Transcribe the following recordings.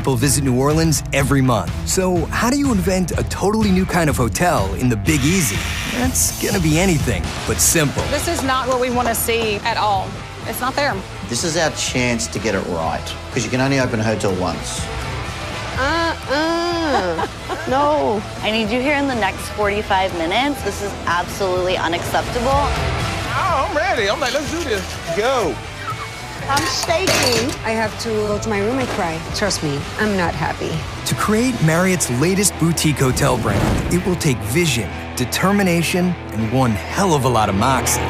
people visit New Orleans every month. So how do you invent a totally new kind of hotel in the Big Easy? That's gonna be anything but simple. This is not what we want to see at all. It's not there. This is our chance to get it right, because you can only open a hotel once. No. I need you here in the next 45 minutes. This is absolutely unacceptable. Oh, I'm ready. I'm like, let's do this. Go. I'm shaking. I have to go to my room and cry. Trust me, I'm not happy. To create Marriott's latest boutique hotel brand, it will take vision, determination, and one hell of a lot of moxie.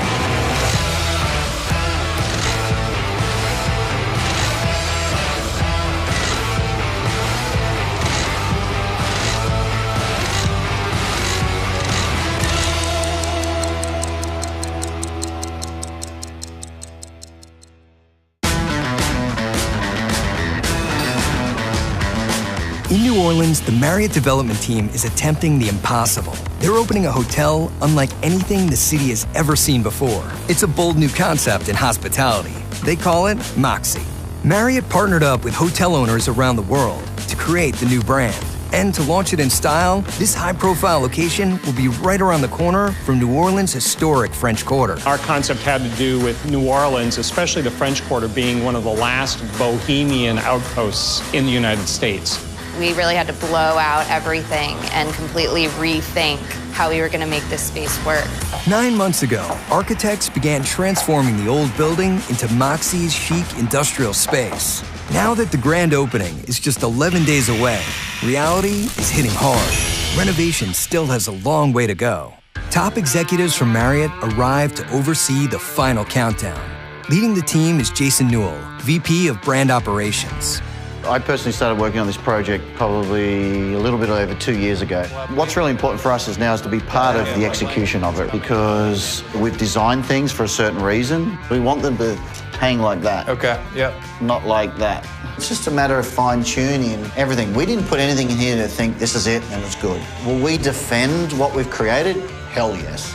In New Orleans, the Marriott development team is attempting the impossible. They're opening a hotel unlike anything the city has ever seen before. It's a bold new concept in hospitality. They call it Moxy. Marriott partnered up with hotel owners around the world to create the new brand. And to launch it in style, this high-profile location will be right around the corner from New Orleans' historic French Quarter. Our concept had to do with New Orleans, especially the French Quarter, being one of the last bohemian outposts in the United States. We really had to blow out everything and completely rethink how we were going to make this space work. 9 months ago, architects began transforming the old building into Moxy's chic industrial space. Now that the grand opening is just 11 days away, reality is hitting hard. Renovation still has a long way to go. Top executives from Marriott arrived to oversee the final countdown. Leading the team is Jason Newell, VP of Brand Operations. I personally started working on this project probably a little bit over 2 years ago. What's really important for us is to be part of the execution of it, because we've designed things for a certain reason. We want them to hang like that. Okay, yep. Not like that. It's just a matter of fine-tuning everything. We didn't put anything in here to think this is it and it's good. Will we defend what we've created? Hell yes.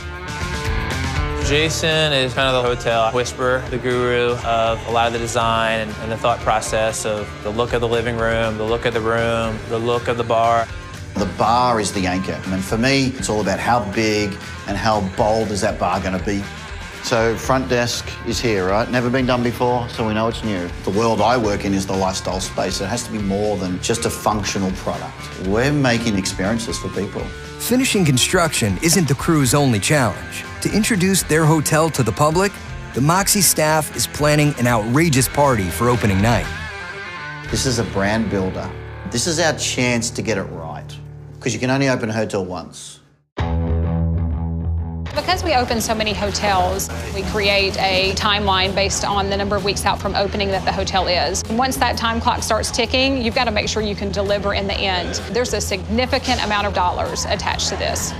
Jason is kind of the hotel whisperer, the guru of a lot of the design and the thought process of the look of the living room, the look of the room, the look of the bar. The bar is the anchor. I mean, for me, it's all about how big and how bold is that bar going to be. So front desk is here, right? Never been done before, so we know it's new. The world I work in is the lifestyle space. It has to be more than just a functional product. We're making experiences for people. Finishing construction isn't the crew's only challenge. To introduce their hotel to the public, the Moxy staff is planning an outrageous party for opening night. This is a brand builder. This is our chance to get it right, because you can only open a hotel once. Because we open so many hotels, we create a timeline based on the number of weeks out from opening that the hotel is. Once that time clock starts ticking, you've got to make sure you can deliver in the end. There's a significant amount of dollars attached to this.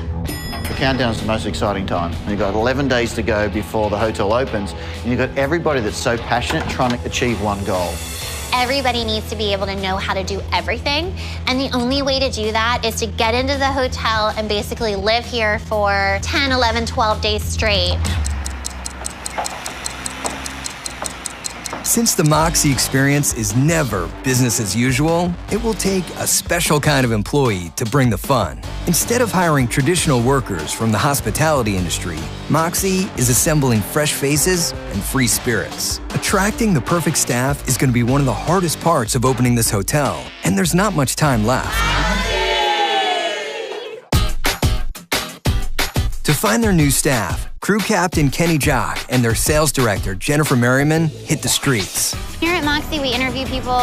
The countdown's the most exciting time. You've got 11 days to go before the hotel opens, and you've got everybody that's so passionate trying to achieve one goal. Everybody needs to be able to know how to do everything, and the only way to do that is to get into the hotel and basically live here for 10, 11, 12 days straight. Since the Moxy experience is never business as usual, it will take a special kind of employee to bring the fun. Instead of hiring traditional workers from the hospitality industry, Moxy is assembling fresh faces and free spirits. Attracting the perfect staff is going to be one of the hardest parts of opening this hotel, and there's not much time left. To find their new staff, crew captain Kenny Jock and their sales director Jennifer Merriman hit the streets. Here at Moxy, we interview people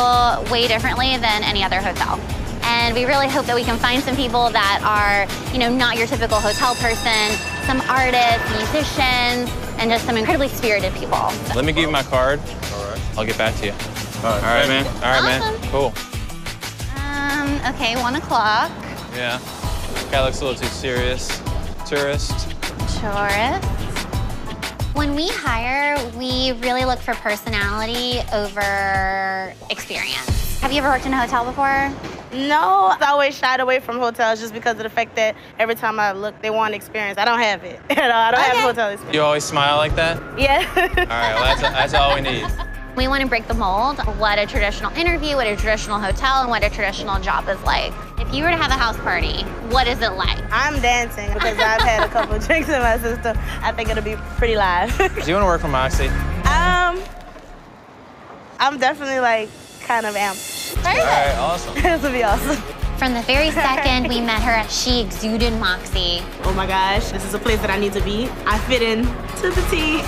way differently than any other hotel. And we really hope that we can find some people that are, not your typical hotel person, some artists, musicians, and just some incredibly spirited people. Let me give you my card. All right. I'll get back to you. All right, man. All right, Awesome. man. Cool. Okay, 1 o'clock. Yeah. Guy looks a little too serious. Tourist. When we hire, we really look for personality over experience. Have you ever worked in a hotel before? No, I always shied away from hotels just because of the fact that every time I look, they want experience. I don't have it. I don't have hotel experience. You always smile like that? Yeah. All right, well, that's all we need. We want to break the mold of what a traditional interview, what a traditional hotel, and what a traditional job is like. If you were to have a house party, what is it like? I'm dancing because I've had a couple drinks in my system. I think it'll be pretty live. Do you want to work for Moxy? I'm definitely like kind of amped. All right, awesome. This will be awesome. From the very second we met her, she exuded Moxy. Oh my gosh, this is a place that I need to be. I fit in to the T.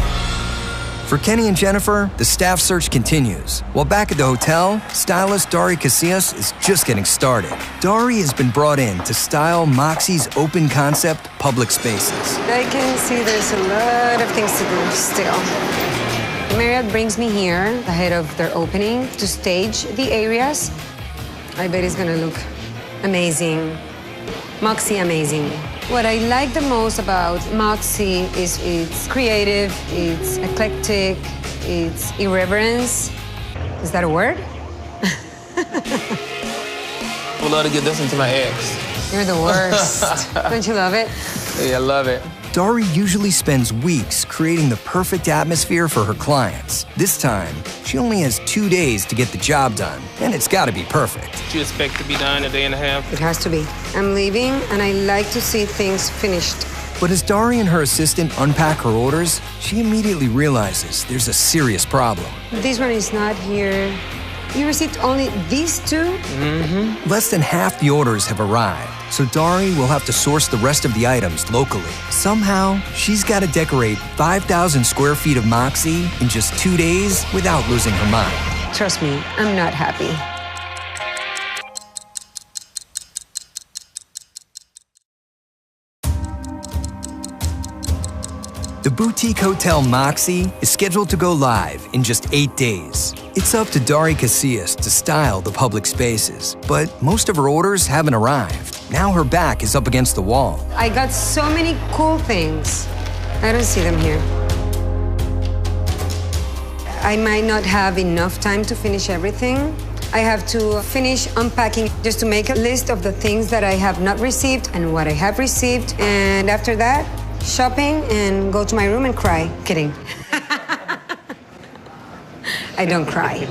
For Kenny and Jennifer, the staff search continues. While back at the hotel, stylist Dari Casillas is just getting started. Dari has been brought in to style Moxy's open concept public spaces. I can see there's a lot of things to do still. Marriott brings me here ahead of their opening to stage the areas. I bet it's gonna look amazing. Moxy amazing. What I like the most about Moxy is it's creative, it's eclectic, it's irreverence. Is that a word? I would love to get this into my ex. You're the worst. Don't you love it? Yeah, I love it. Dari usually spends weeks creating the perfect atmosphere for her clients. This time, she only has 2 days to get the job done, and it's gotta be perfect. Do you expect to be done in a day and a half? It has to be. I'm leaving, and I like to see things finished. But as Dari and her assistant unpack her orders, she immediately realizes there's a serious problem. This one is not here. You received only these two? Mm-hmm. Less than half the orders have arrived, so Dari will have to source the rest of the items locally. Somehow, she's got to decorate 5,000 square feet of Moxy in just 2 days without losing her mind. Trust me, I'm not happy. The boutique hotel Moxy is scheduled to go live in just 8 days. It's up to Dari Casillas to style the public spaces, but most of her orders haven't arrived. Now her back is up against the wall. I got so many cool things. I don't see them here. I might not have enough time to finish everything. I have to finish unpacking just to make a list of the things that I have not received and what I have received. And after that, shopping and go to my room and cry. Kidding. I don't cry.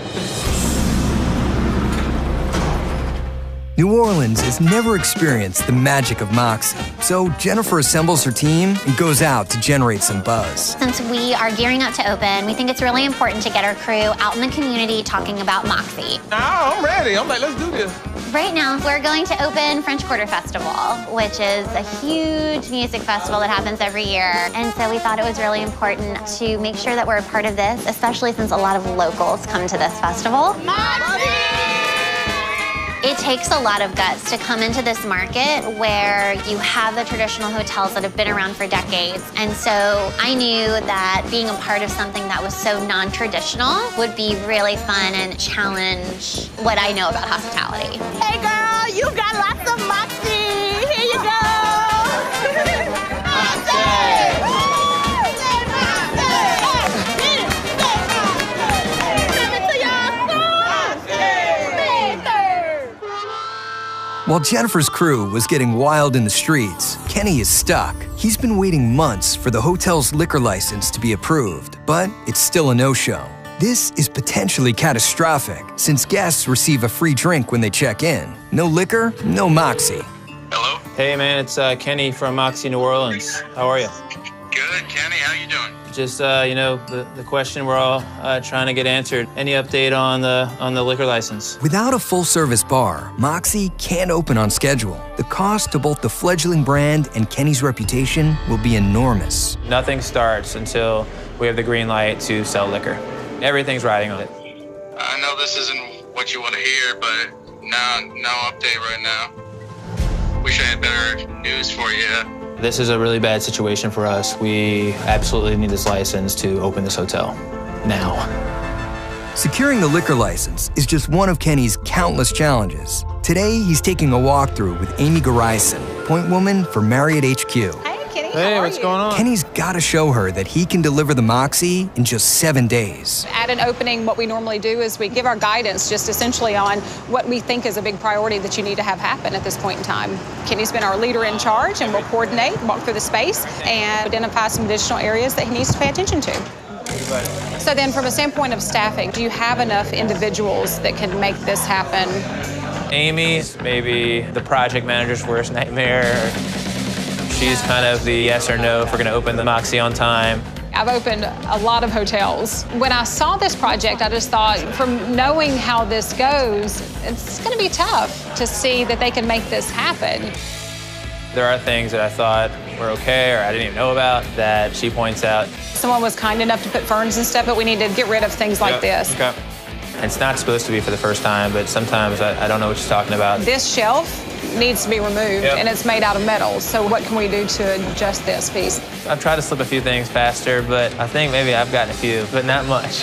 New Orleans has never experienced the magic of Moxy, so Jennifer assembles her team and goes out to generate some buzz. Since we are gearing up to open, we think it's really important to get our crew out in the community talking about Moxy. Now I'm ready. I'm like, let's do this. Right now, we're going to open French Quarter Festival, which is a huge music festival that happens every year. And so we thought it was really important to make sure that we're a part of this, especially since a lot of locals come to this festival. Moxy! It takes a lot of guts to come into this market where you have the traditional hotels that have been around for decades. And so I knew that being a part of something that was so non-traditional would be really fun and challenge what I know about hospitality. Hey girl, you've got lots of Moxy. Here you go. Moxy! While Jennifer's crew was getting wild in the streets, Kenny is stuck. He's been waiting months for the hotel's liquor license to be approved, but it's still a no-show. This is potentially catastrophic, since guests receive a free drink when they check in. No liquor, no Moxy. Hello? Hey, man, it's Kenny from Moxy, New Orleans. How are you? Good, Kenny. How you doing? Just, the question we're all trying to get answered. Any update on the liquor license? Without a full-service bar, Moxy can't open on schedule. The cost to both the fledgling brand and Kenny's reputation will be enormous. Nothing starts until we have the green light to sell liquor. Everything's riding on it. I know this isn't what you want to hear, but no update right now. Wish I had better news for you. This is a really bad situation for us. We absolutely need this license to open this hotel. Now. Securing the liquor license is just one of Kenny's countless challenges. Today, he's taking a walkthrough with Amy Garrison, point woman for Marriott HQ. Hey, Kenny. Hey, what's going on? Kenny's got to show her that he can deliver the Moxy in just 7 days. At an opening, what we normally do is we give our guidance just essentially on what we think is a big priority that you need to have happen at this point in time. Kenny's been our leader in charge, and we'll coordinate, walk through the space, and identify some additional areas that he needs to pay attention to. everybody. So then from a standpoint of staffing, do you have enough individuals that can make this happen? Amy, maybe the project manager's worst nightmare. She's kind of the yes or no if we're gonna open the Moxy on time. I've opened a lot of hotels. When I saw this project, I just thought, from knowing how this goes, it's gonna be tough to see that they can make this happen. There are things that I thought were okay or I didn't even know about that she points out. Someone was kind enough to put ferns and stuff, but we need to get rid of things like this. Okay. It's not supposed to be for the first time, but sometimes I don't know what she's talking about. This shelf needs to be removed, and it's made out of metal. So what can we do to adjust this piece? I've tried to slip a few things faster, but I think maybe I've gotten a few, but not much.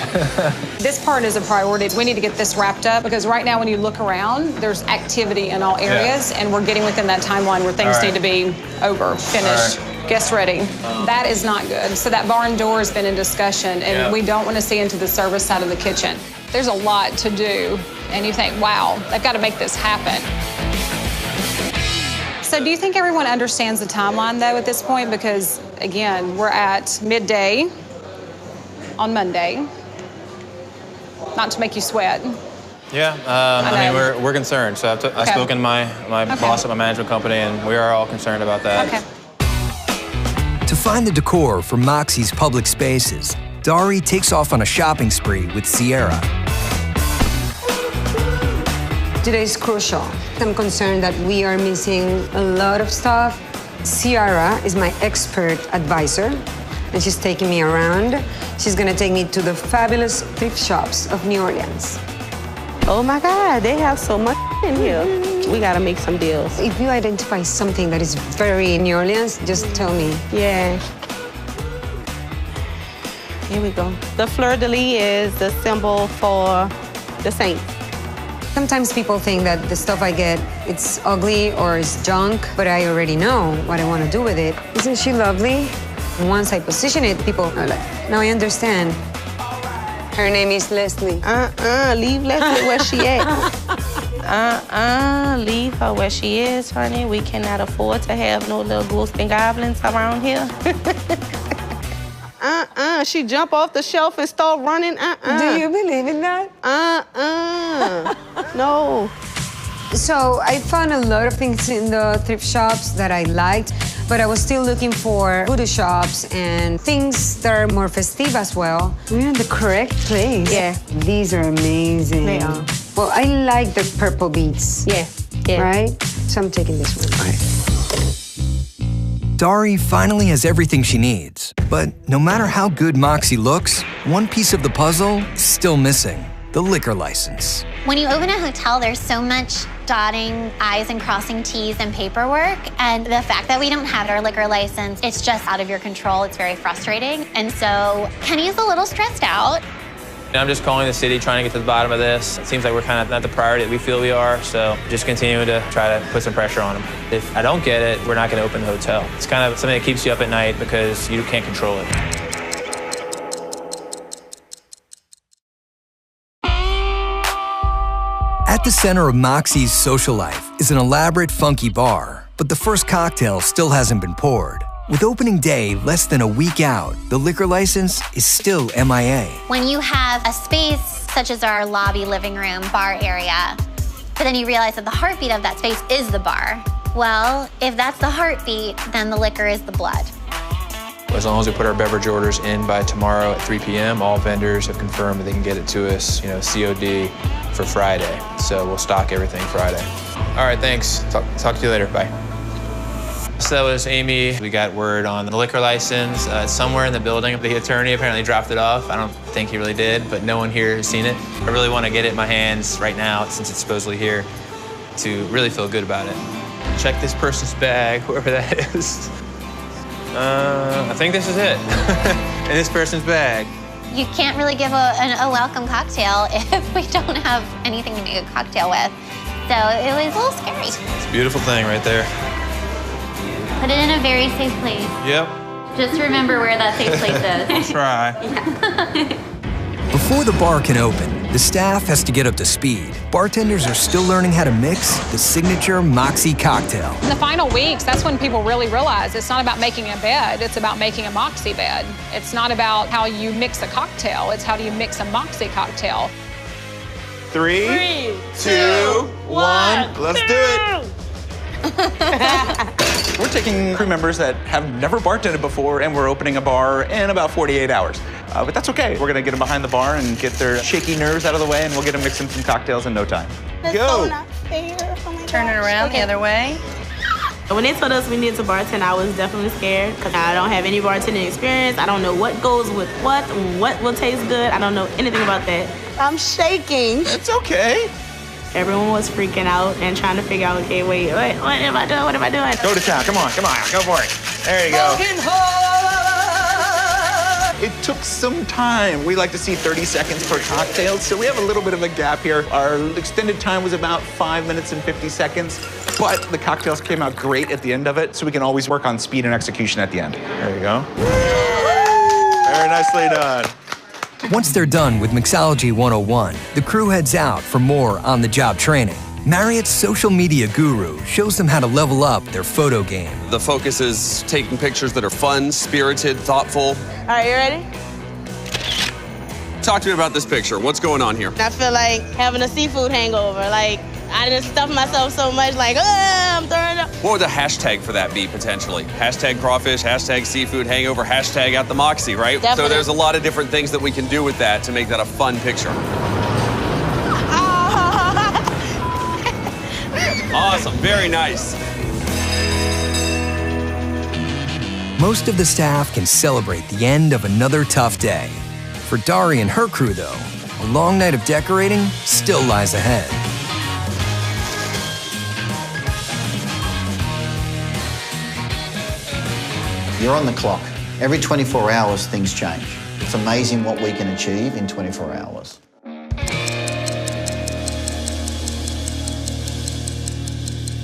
This part is a priority. We need to get this wrapped up because right now when you look around, there's activity in all areas, and we're getting within that timeline where things need to be over, finished. Guest ready. That is not good. So that barn door has been in discussion, and we don't want to see into the service side of the kitchen. There's a lot to do, and you think, wow, they've got to make this happen. So do you think everyone understands the timeline, though, at this point? Because, again, we're at midday on Monday. Not to make you sweat. Yeah, I mean, we're concerned. So I've spoken to my boss at my management company, and we are all concerned about that. Okay. To find the decor for Moxy's public spaces, Dari takes off on a shopping spree with Sierra. Today is crucial. I'm concerned that we are missing a lot of stuff. Sierra is my expert advisor, and she's taking me around. She's gonna take me to the fabulous thrift shops of New Orleans. Oh my God, they have so much in here. We gotta make some deals. If you identify something that is very New Orleans, just tell me. Yeah. Here we go. The fleur-de-lis is the symbol for the saints. Sometimes people think that the stuff I get, it's ugly or it's junk, but I already know what I want to do with it. Isn't she lovely? And once I position it, people are like, now I understand. Her name is Leslie. Leave Leslie where she at. Leave her where she is, honey. We cannot afford to have no little ghosts and goblins around here. She jump off the shelf and start running. Do you believe in that? No. So I found a lot of things in the thrift shops that I liked, but I was still looking for voodoo shops and things that are more festive as well. We're in the correct place. Yeah. These are amazing. They are. Well, I like the purple beads. Yeah. Yeah. Right? So I'm taking this one. All right. Dari finally has everything she needs. But no matter how good Moxy looks, one piece of the puzzle is still missing: the liquor license. When you open a hotel, there's so much dotting I's and crossing T's and paperwork. And the fact that we don't have our liquor license, it's just out of your control. It's very frustrating. And so Kenny's a little stressed out. I'm just calling the city, trying to get to the bottom of this. It seems like we're kind of not the priority that we feel we are, so just continuing to try to put some pressure on them. If I don't get it, we're not going to open the hotel. It's kind of something that keeps you up at night because you can't control it. At the center of Moxy's social life is an elaborate, funky bar, but the first cocktail still hasn't been poured. With opening day less than a week out, the liquor license is still MIA. When you have a space such as our lobby, living room, bar area, but then you realize that the heartbeat of that space is the bar. Well, if that's the heartbeat, then the liquor is the blood. As long as we put our beverage orders in by tomorrow at 3 p.m., all vendors have confirmed that they can get it to us, COD for Friday. So we'll stock everything Friday. All right, thanks. Talk to you later. Bye. So that was Amy. We got word on the liquor license. It's somewhere in the building. The attorney apparently dropped it off. I don't think he really did, but no one here has seen it. I really want to get it in my hands right now, since it's supposedly here, to really feel good about it. Check this person's bag, whoever that is. I think this is it. In this person's bag. You can't really give a welcome cocktail if we don't have anything to make a cocktail with. So it was a little scary. It's a beautiful thing right there. Put it in a very safe place. Yep. Just remember where that safe place is. I'll try. Before the bar can open, the staff has to get up to speed. Bartenders are still learning how to mix the signature Moxy cocktail. In the final weeks, that's when people really realize it's not about making a bed, it's about making a Moxy bed. It's not about how you mix a cocktail, it's how do you mix a Moxy cocktail. 3, 2, 1, let's do it. We're taking crew members that have never bartended before, and we're opening a bar in about 48 hours. But that's okay. We're gonna get them behind the bar and get their shaky nerves out of the way, and we'll get them mixing some cocktails in no time. That's Go. so not fair. Oh my Turn it gosh. around Okay. the other way. When they told us we needed to bartend, I was definitely scared because I don't have any bartending experience. I don't know what goes with what will taste good. I don't know anything about that. I'm shaking. It's okay. Everyone was freaking out and trying to figure out, okay, wait, what am I doing? What am I doing? Go to town, come on, go for it. There you go. It took some time. We like to see 30 seconds per cocktail, so we have a little bit of a gap here. Our extended time was about 5 minutes and 50 seconds, but the cocktails came out great at the end of it, so we can always work on speed and execution at the end. There you go. Very nicely done. Once they're done with Mixology 101, the crew heads out for more on-the-job training. Marriott's social media guru shows them how to level up their photo game. The focus is taking pictures that are fun, spirited, thoughtful. All right, you ready? Talk to me about this picture. What's going on here? I feel like having a seafood hangover. Like, I didn't stuff myself so much, like, I'm throwing up. What would the hashtag for that be, potentially? Hashtag crawfish, hashtag seafood hangover, hashtag at the Moxy, right? Definitely. So there's a lot of different things that we can do with that to make that a fun picture. Awesome, very nice. Most of the staff can celebrate the end of another tough day. For Dari and her crew, though, a long night of decorating still lies ahead. You're on the clock. Every 24 hours, things change. It's amazing what we can achieve in 24 hours.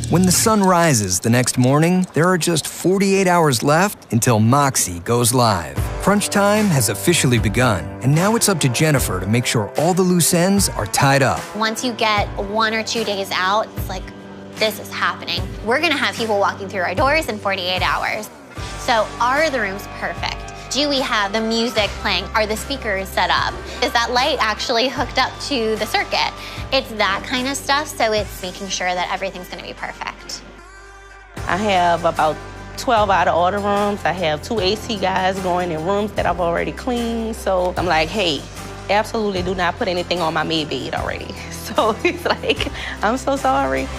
When the sun rises the next morning, there are just 48 hours left until Moxy goes live. Crunch time has officially begun, and now it's up to Jennifer to make sure all the loose ends are tied up. Once you get 1 or 2 days out, it's like, this is happening. We're gonna have people walking through our doors in 48 hours. So are the rooms perfect? Do we have the music playing? Are the speakers set up? Is that light actually hooked up to the circuit? It's that kind of stuff, so it's making sure that everything's gonna be perfect. I have about 12 out of order rooms. I have 2 AC guys going in rooms that I've already cleaned. So I'm like, hey, absolutely do not put anything on my med bed already. So it's like, I'm so sorry.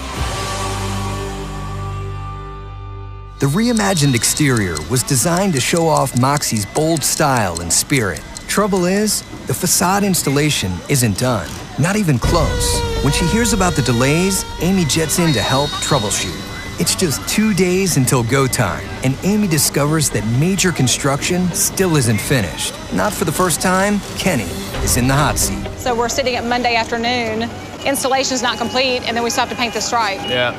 The reimagined exterior was designed to show off Moxy's bold style and spirit. Trouble is, the facade installation isn't done, not even close. When she hears about the delays, Amy jets in to help troubleshoot. It's just 2 days until go time, and Amy discovers that major construction still isn't finished. Not for the first time, Kenny is in the hot seat. So we're sitting at Monday afternoon, installation's not complete, and then we still have to paint the stripe. Yeah.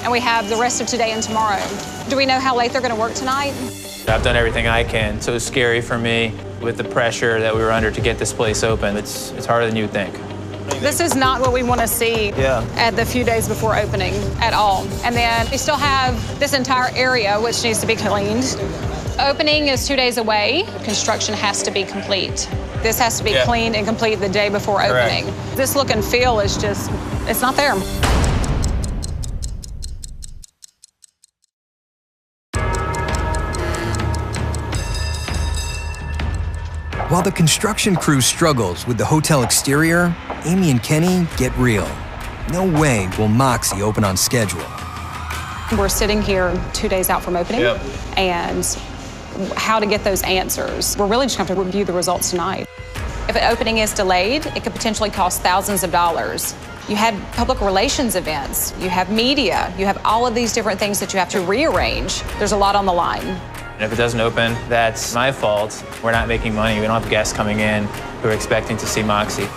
And we have the rest of today and tomorrow. Do we know how late they're gonna work tonight? I've done everything I can. So it's scary for me with the pressure that we were under to get this place open. It's harder than you'd think. This is not what we want to see at the few days before opening at all. And then we still have this entire area which needs to be cleaned. Opening is 2 days away. Construction has to be complete. This has to be cleaned and complete the day before opening. This look and feel is just, it's not there. While the construction crew struggles with the hotel exterior, Amy and Kenny get real. No way will Moxy open on schedule. We're sitting here 2 days out from opening, and how to get those answers. We're really just going to have to review the results tonight. If an opening is delayed, it could potentially cost thousands of dollars. You had public relations events, you have media, you have all of these different things that you have to rearrange. There's a lot on the line. And if it doesn't open, that's my fault. We're not making money. We don't have guests coming in who are expecting to see Moxy.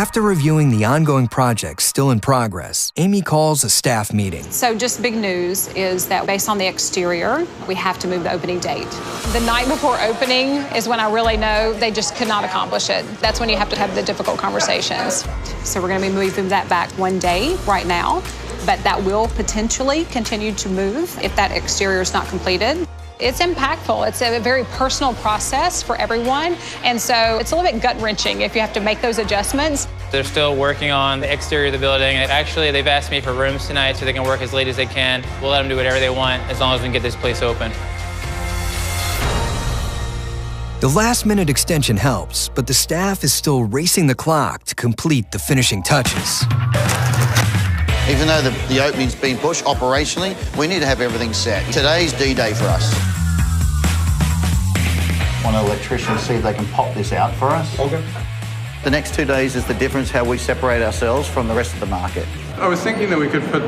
After reviewing the ongoing projects still in progress, Amy calls a staff meeting. So just big news is that based on the exterior, we have to move the opening date. The night before opening is when I really know they just could not accomplish it. That's when you have to have the difficult conversations. So we're going to be moving that back one day right now, but that will potentially continue to move if that exterior is not completed. It's impactful. It's a very personal process for everyone, and so it's a little bit gut-wrenching if you have to make those adjustments. They're still working on the exterior of the building. Actually, they've asked me for rooms tonight so they can work as late as they can. We'll let them do whatever they want as long as we can get this place open. The last-minute extension helps, but the staff is still racing the clock to complete the finishing touches. Even though the opening's been pushed operationally, we need to have everything set. Today's D-Day for us. Want an electrician to see if they can pop this out for us? Okay. The next 2 days is the difference how we separate ourselves from the rest of the market. I was thinking that we could put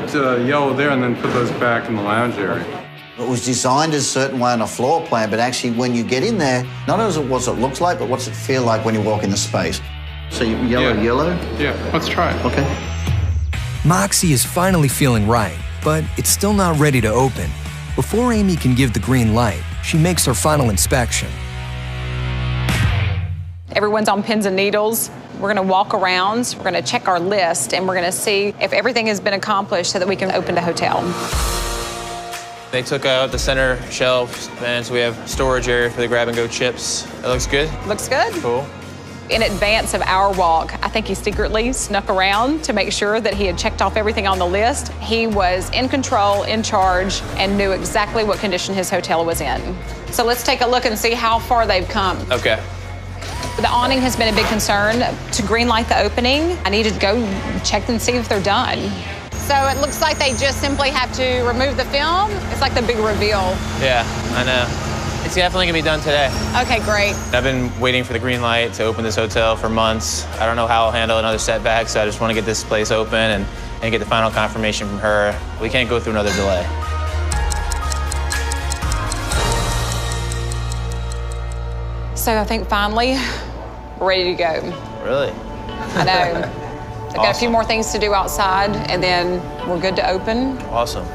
yellow there and then put those back in the lounge area. It was designed a certain way on a floor plan, but actually when you get in there, not only what it looks like, but what's it feel like when you walk in the space. So yellow? Yeah, let's try it. Okay. Moxy is finally feeling right, but it's still not ready to open. Before Amy can give the green light, she makes her final inspection. Everyone's on pins and needles. We're going to walk around, we're going to check our list, and we're going to see if everything has been accomplished so that we can open the hotel. They took out the center shelves, and so we have storage area for the grab-and-go chips. It looks good? Looks good. Cool. In advance of our walk, I think he secretly snuck around to make sure that he had checked off everything on the list. He was in control, in charge, and knew exactly what condition his hotel was in. So let's take a look and see how far they've come. Okay. The awning has been a big concern. To greenlight the opening, I need to go check and see if they're done. So it looks like they just simply have to remove the film. It's like the big reveal. Yeah, I know. It's definitely gonna be done today. Okay, great. I've been waiting for the green light to open this hotel for months. I don't know how I'll handle another setback, so I just want to get this place open and get the final confirmation from her. We can't go through another delay. So I think finally, we're ready to go. Really? I know. I've got a few more things to do outside, and then we're good to open. Awesome.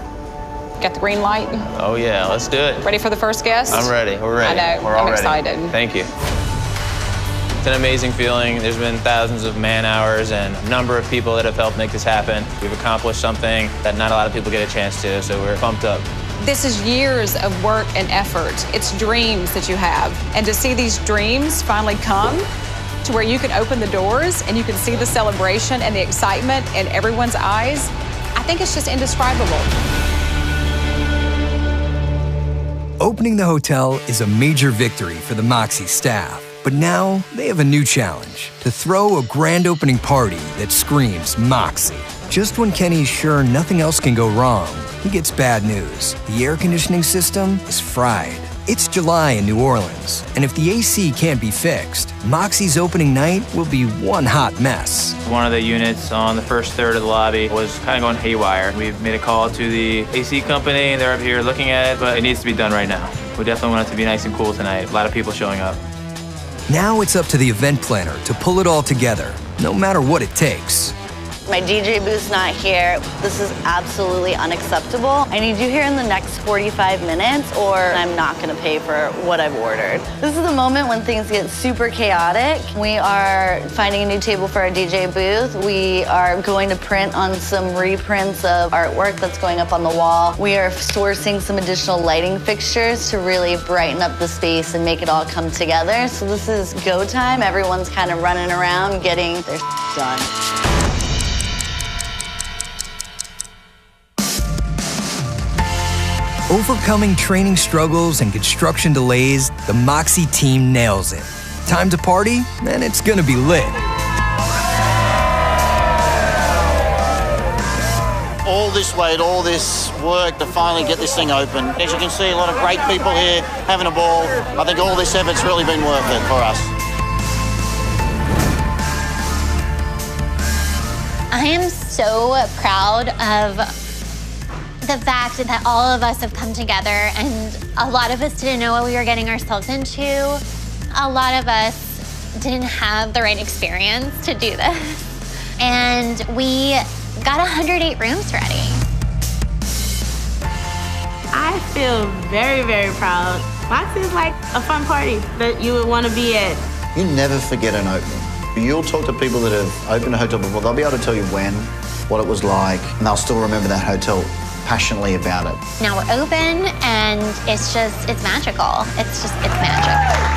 Got the green light? Oh yeah, let's do it. Ready for the first guest? I'm ready, we're ready. I know, we're all I'm ready. excited. Thank you. It's an amazing feeling. There's been thousands of man hours and a number of people that have helped make this happen. We've accomplished something that not a lot of people get a chance to, so we're pumped up. This is years of work and effort. It's dreams that you have. And to see these dreams finally come to where you can open the doors and you can see the celebration and the excitement in everyone's eyes, I think it's just indescribable. Opening the hotel is a major victory for the Moxy staff, but now they have a new challenge: to throw a grand opening party that screams Moxy. Just when Kenny's sure nothing else can go wrong, he gets bad news. The air conditioning system is fried. It's July in New Orleans, and if the AC can't be fixed, Moxy's opening night will be one hot mess. One of the units on the first third of the lobby was kind of going haywire. We've made a call to the AC company, and they're up here looking at it, but it needs to be done right now. We definitely want it to be nice and cool tonight. A lot of people showing up. Now it's up to the event planner to pull it all together, no matter what it takes. My DJ booth's not here. This is absolutely unacceptable. I need you here in the next 45 minutes or I'm not gonna pay for what I've ordered. This is the moment when things get super chaotic. We are finding a new table for our DJ booth. We are going to print on some reprints of artwork that's going up on the wall. We are sourcing some additional lighting fixtures to really brighten up the space and make it all come together. So this is go time. Everyone's kind of running around getting their done. Overcoming training struggles and construction delays, the Moxy team nails it. Time to party, and it's gonna be lit. All this wait, all this work to finally get this thing open. As you can see, a lot of great people here having a ball. I think all this effort's really been worth it for us. I am so proud of the fact that all of us have come together, and a lot of us didn't know what we were getting ourselves into. A lot of us didn't have the right experience to do this. and we got 108 rooms ready. I feel very, very proud. Moxy is like a fun party that you would want to be at. You never forget an opening. You'll talk to people that have opened a hotel before. They'll be able to tell you when, what it was like, and they'll still remember that hotel passionately about it. Now we're open, and it's magical. It's magic.